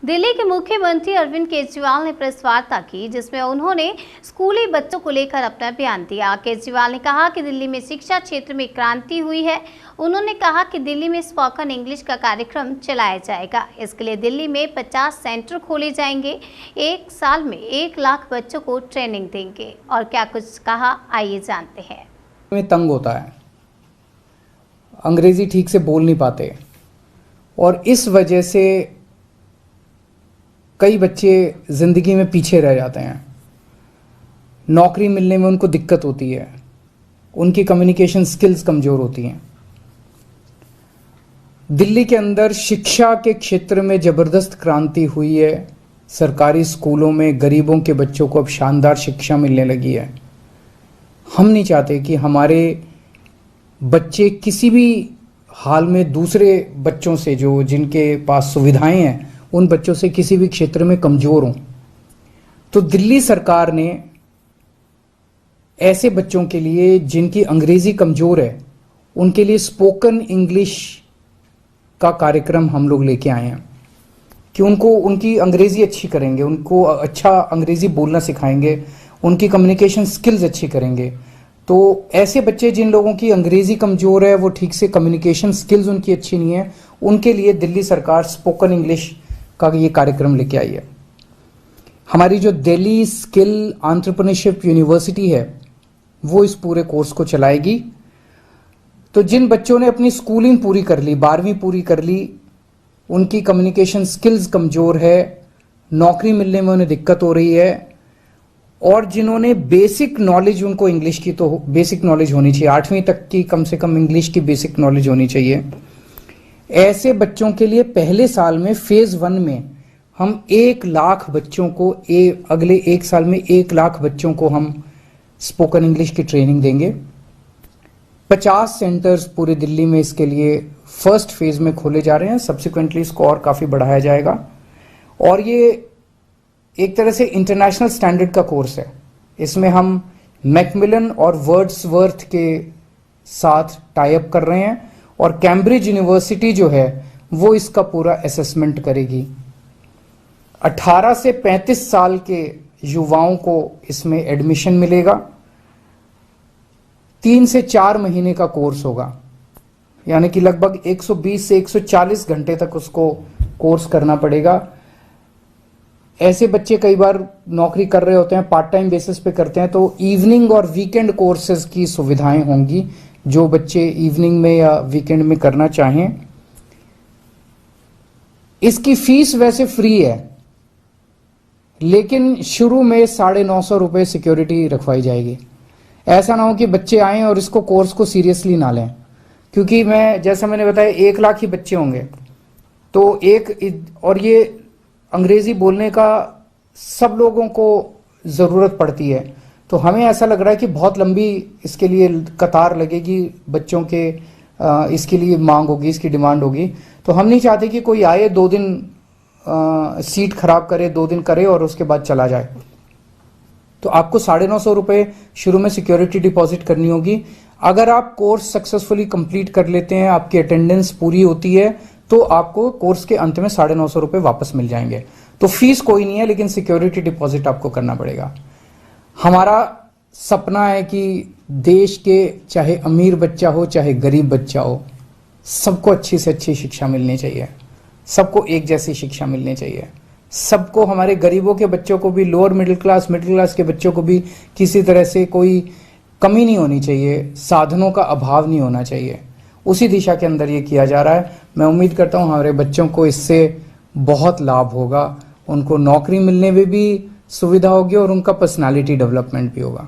दिल्ली के मुख्यमंत्री अरविंद केजरीवाल ने प्रेस वार्ता की, जिसमें उन्होंने स्कूली बच्चों को लेकर अपना बयान दिया। केजरीवाल ने कहा कि दिल्ली में शिक्षा क्षेत्र में क्रांति हुई है। उन्होंने कहा कि दिल्ली में स्पोकन इंग्लिश का कार्यक्रम चलाया जाएगा। इसके लिए दिल्ली में 50 सेंटर खोले जाएंगे। 1 साल में 1 लाख बच्चों को ट्रेनिंग देंगे। और क्या कुछ कहा, आइए जानते हैं। में तंग होता है, अंग्रेजी ठीक से बोल नहीं पाते और इस वजह से कई बच्चे ज़िंदगी में पीछे रह जाते हैं। नौकरी मिलने में उनको दिक्कत होती है, उनकी कम्युनिकेशन स्किल्स कमज़ोर होती हैं। दिल्ली के अंदर शिक्षा के क्षेत्र में ज़बरदस्त क्रांति हुई है। सरकारी स्कूलों में गरीबों के बच्चों को अब शानदार शिक्षा मिलने लगी है। हम नहीं चाहते कि हमारे बच्चे किसी भी हाल में दूसरे बच्चों से जो जिनके पास सुविधाएं हैं उन बच्चों से किसी भी क्षेत्र में कमज़ोर हों। तो दिल्ली सरकार ने ऐसे बच्चों के लिए जिनकी अंग्रेज़ी कमज़ोर है उनके लिए स्पोकन इंग्लिश का कार्यक्रम हम लोग लेके आए हैं कि उनको उनकी अंग्रेज़ी अच्छी करेंगे, उनको अच्छा अंग्रेज़ी बोलना सिखाएंगे, उनकी कम्युनिकेशन स्किल्स अच्छी करेंगे। तो ऐसे बच्चे जिन लोगों की अंग्रेज़ी कमज़ोर है, वो ठीक से कम्युनिकेशन स्किल्स उनकी अच्छी नहीं है, उनके लिए दिल्ली सरकार स्पोकन इंग्लिश का ये कार्यक्रम लेके आई है। हमारी जो दिल्ली स्किल एंटरप्रेन्योरशिप यूनिवर्सिटी है वो इस पूरे कोर्स को चलाएगी। तो जिन बच्चों ने अपनी स्कूलिंग पूरी कर ली, 12वीं पूरी कर ली, उनकी कम्युनिकेशन स्किल्स कमज़ोर है, नौकरी मिलने में उन्हें दिक्कत हो रही है, और जिन्होंने बेसिक नॉलेज, उनको इंग्लिश की तो बेसिक नॉलेज होनी चाहिए, 8वीं तक की कम से कम इंग्लिश की बेसिक नॉलेज होनी चाहिए। ऐसे बच्चों के लिए पहले साल में फेज़ 1 में हम 1 लाख बच्चों को अगले 1 साल में 1 लाख बच्चों को हम स्पोकन इंग्लिश की ट्रेनिंग देंगे। 50 सेंटर्स पूरे दिल्ली में इसके लिए फर्स्ट फेज़ में खोले जा रहे हैं। सब्सिक्वेंटली इसको और काफ़ी बढ़ाया जाएगा और ये एक तरह से इंटरनेशनल स्टैंडर्ड का कोर्स है। इसमें हम मैकमिलन और वर्ड्सवर्थ के साथ टाई अप कर रहे हैं और कैम्ब्रिज यूनिवर्सिटी जो है वो इसका पूरा असेसमेंट करेगी। 18 से 35 साल के युवाओं को इसमें एडमिशन मिलेगा। 3 से 4 महीने का कोर्स होगा, यानी कि लगभग 120 से 140 घंटे तक उसको कोर्स करना पड़ेगा। ऐसे बच्चे कई बार नौकरी कर रहे होते हैं, पार्ट टाइम बेसिस पे करते हैं, तो इवनिंग और वीकेंड कोर्सेज की सुविधाएं होंगी जो बच्चे इवनिंग में या वीकेंड में करना चाहें। इसकी फीस वैसे फ्री है, लेकिन शुरू में 950 रुपये सिक्योरिटी रखवाई जाएगी। ऐसा ना हो कि बच्चे आएं और इसको कोर्स को सीरियसली ना लें, क्योंकि जैसा मैंने बताया 1 लाख ही बच्चे होंगे। तो और ये अंग्रेजी बोलने का सब लोगों को ज़रूरत पड़ती है, तो हमें ऐसा लग रहा है कि बहुत लंबी इसके लिए कतार लगेगी, बच्चों के इसके लिए मांग होगी, इसकी डिमांड होगी। तो हम नहीं चाहते कि कोई आए 2 दिन सीट खराब करे, 2 दिन करे और उसके बाद चला जाए। तो आपको 950 रुपये शुरू में सिक्योरिटी डिपॉजिट करनी होगी। अगर आप कोर्स सक्सेसफुली कंप्लीट कर लेते हैं, आपकी अटेंडेंस पूरी होती है, तो आपको कोर्स के अंत में 950 रुपये वापस मिल जाएंगे। तो फीस कोई नहीं है, लेकिन सिक्योरिटी डिपॉजिट आपको करना पड़ेगा। हमारा सपना है कि देश के चाहे अमीर बच्चा हो चाहे गरीब बच्चा हो, सबको अच्छी से अच्छी शिक्षा मिलनी चाहिए, सबको एक जैसी शिक्षा मिलनी चाहिए। सबको, हमारे गरीबों के बच्चों को भी, लोअर मिडिल क्लास के बच्चों को भी किसी तरह से कोई कमी नहीं होनी चाहिए, साधनों का अभाव नहीं होना चाहिए। उसी दिशा के अंदर ये किया जा रहा है। मैं उम्मीद करता हूँ हमारे बच्चों को इससे बहुत लाभ होगा, उनको नौकरी मिलने में भी सुविधा होगी और उनका पर्सनालिटी डेवलपमेंट भी होगा।